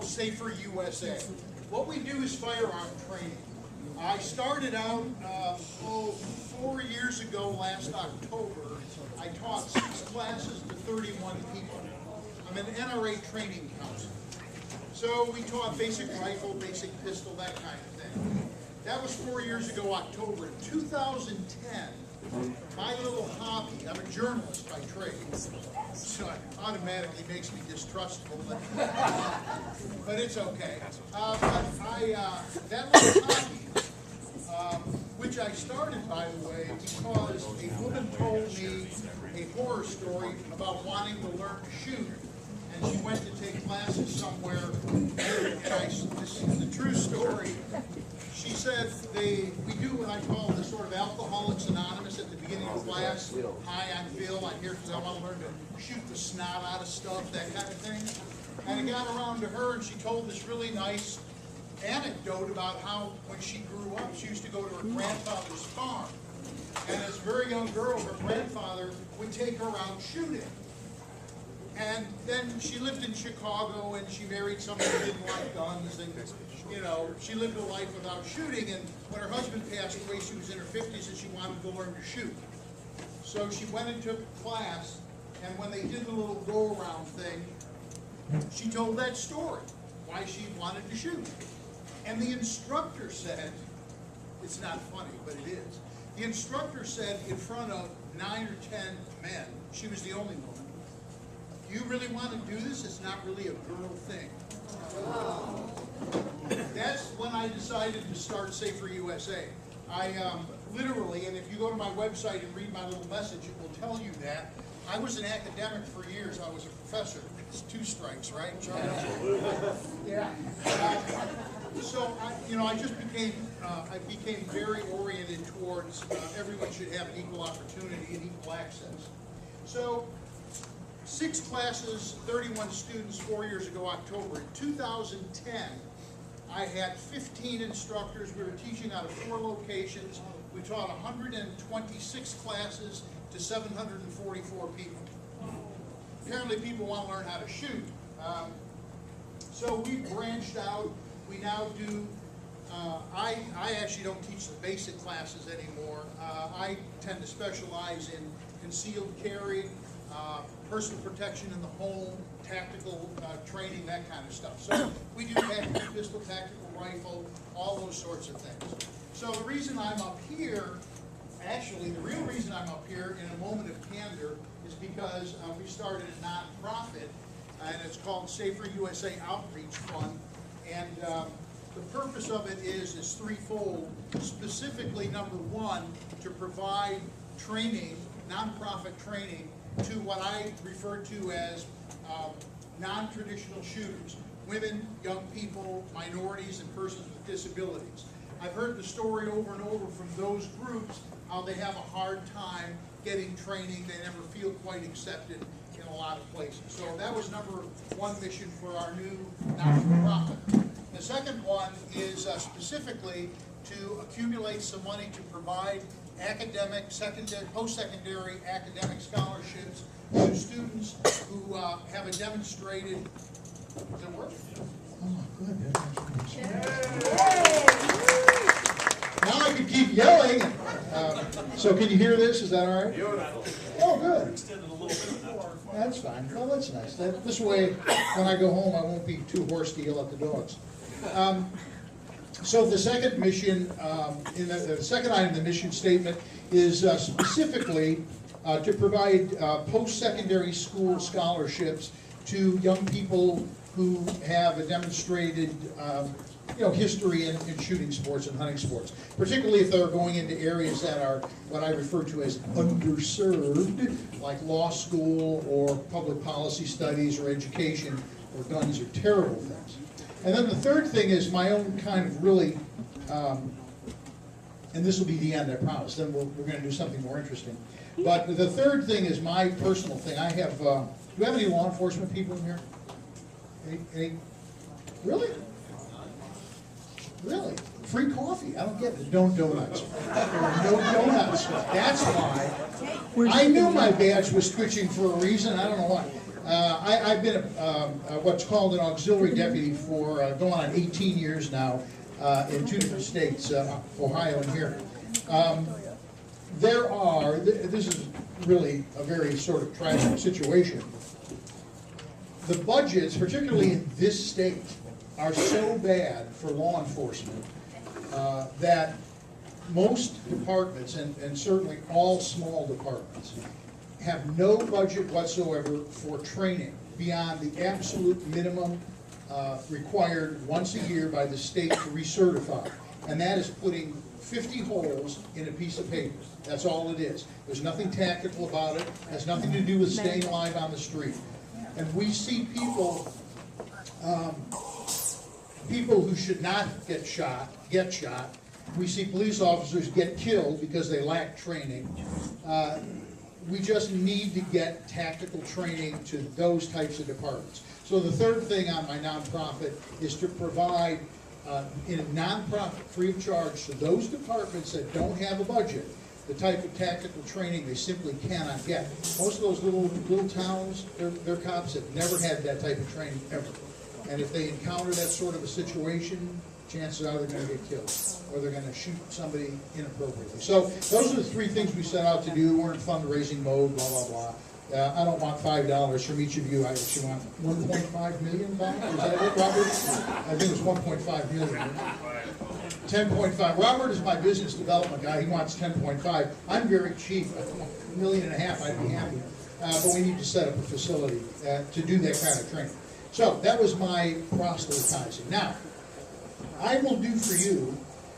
Lombardo-SaferUSA. What we do is firearm training. I started out 4 years ago last October. I taught 6 classes to 31 people. I'm an NRA training counselor. So we taught basic rifle, basic pistol, that kind of thing. That was 4 years ago, October. In 2010, my little hobby, I'm a journalist by trade, so it automatically makes me distrustful, but it's okay. That little hobby, which I started, by the way, because a woman told me a horror story about wanting to learn to shoot. And she went to take classes somewhere, and this is the true story. She said we do what I call the sort of Alcoholics Anonymous at the beginning of class. Hi, I'm Bill. I'm here because I want to learn to shoot the snot out of stuff, that kind of thing. And it got around to her, and she told this really nice anecdote about how when she grew up, she used to go to her grandfather's farm. And as a very young girl, her grandfather would take her out shooting. And then she lived in Chicago, and she married somebody who didn't like guns, and she lived a life without shooting. And when her husband passed away, she was in her 50s, and she wanted to learn to shoot. So she went and took a class, and when they did the little go-around thing, she told that story, why she wanted to shoot. And the instructor said, it's not funny, but it is. The instructor said in front of 9 or 10 men, she was the only woman, you really want to do this? It's not really a girl thing. That's when I decided to start SaferUSA. I literally, and if you go to my website and read my little message, it will tell you that. I was an academic for years. I was a professor. It's 2 strikes, right? Absolutely. Yeah. So I just became very oriented towards everyone should have an equal opportunity and equal access. So 6 classes, 31 students 4 years ago, October. In 2010, I had 15 instructors. We were teaching out of 4 locations. We taught 126 classes to 744 people. Apparently people want to learn how to shoot. So we branched out. We now do, I actually don't teach the basic classes anymore. I tend to specialize in concealed carry, personal protection in the home, tactical training, that kind of stuff. So we do tactical pistol, tactical rifle, all those sorts of things. So the reason I'm up here, actually the real reason I'm up here in a moment of candor is because we started a nonprofit, and it's called SaferUSA Outreach Fund. And the purpose of it is threefold. Specifically, number 1, to provide training, nonprofit training, to what I refer to as non-traditional shooters, women, young people, minorities, and persons with disabilities. I've heard the story over and over from those groups how they have a hard time getting training. They never feel quite accepted in a lot of places. So that was number 1 mission for our new non-for-profit. The second one is specifically to accumulate some money to provide academic, post-secondary academic scholarships to students who have a demonstrated, does it work? Oh, good. Now I can keep yelling. So can you hear this? Is that all right? Oh, good. That's fine. Well, that's nice. This way, when I go home, I won't be too hoarse to yell at the dogs. So the second mission, the second item in the mission statement is specifically to provide post-secondary school scholarships to young people who have a demonstrated history in shooting sports and hunting sports, particularly if they're going into areas that are what I refer to as underserved, like law school or public policy studies or education, where guns are terrible things. And then the third thing is my own kind of really, and this will be the end, I promise, then we're going to do something more interesting. But the third thing is my personal thing. I have, do we have any law enforcement people in here? Any? Really? Really? Free coffee? I don't get it. No donuts. No donuts. That's why. I knew my badge was twitching for a reason. I don't know why. I've been what's called an auxiliary deputy for going on 18 years now in 2 different states, Ohio and here. This is really a very sort of tragic situation. The budgets, particularly in this state, are so bad for law enforcement that most departments, and certainly all small departments, have no budget whatsoever for training beyond the absolute minimum required once a year by the state to recertify. And that is putting 50 holes in a piece of paper. That's all it is. There's nothing tactical about it. It has nothing to do with staying alive on the street. And we see people who should not get shot. We see police officers get killed because they lack training. We just need to get tactical training to those types of departments. So the third thing on my nonprofit is to provide in a nonprofit, free of charge, to those departments that don't have a budget, the type of tactical training they simply cannot get. Most of those little towns, their cops have never had that type of training ever. And if they encounter that sort of a situation, chances are they're going to get killed, or they're going to shoot somebody inappropriately. So those are the 3 things we set out to do. We're in fundraising mode, blah, blah, blah. I don't want $5 from each of you. I actually want $1.5 million. Is that it, Robert? I think it was $1.5 million. 10.5. Robert is my business development guy. He wants 10.5. I'm very cheap. $1.5 million, I'd be happy. But we need to set up a facility to do that kind of training. So that was my proselytizing. Now, I will do for you